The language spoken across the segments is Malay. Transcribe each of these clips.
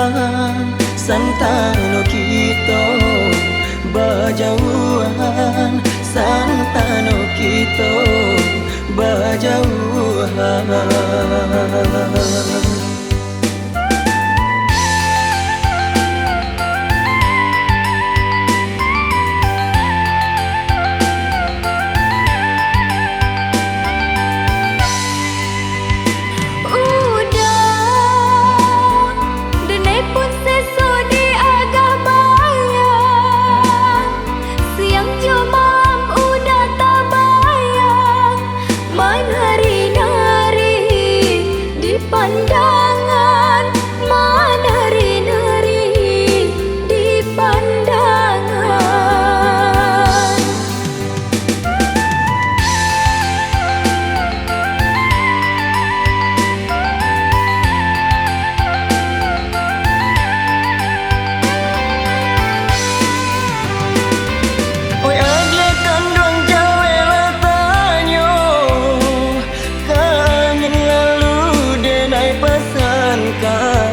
bajauhan, santano kita bajauhan, santano kita bajauhan. Pandangan menari-nari di pandangan. Oi agle kandang jawe latanyo, kangen lalu denai pesankan.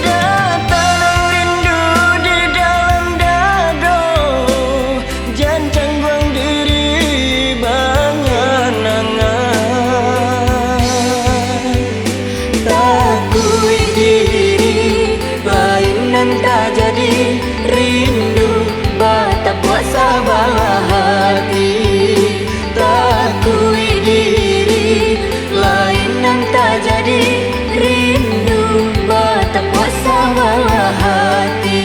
Datang rindu di dalam dado, jan cangguang diri banganangan. Takui diri lain nan tak jadi, rindu bata puasa bala hati. Takui diri lain nan tak jadi, rindu bata puasa bala hati.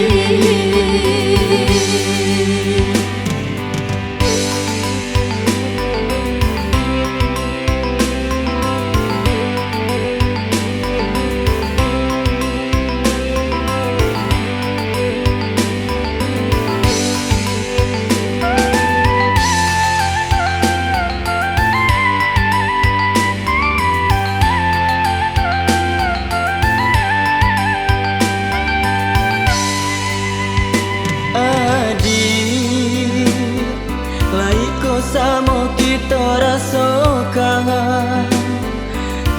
Samo kita rasakan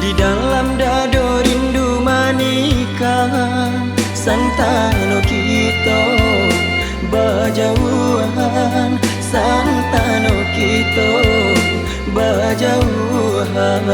di dalam dado rindu manikan, santano kita bajauhan, santano kita bajauhan.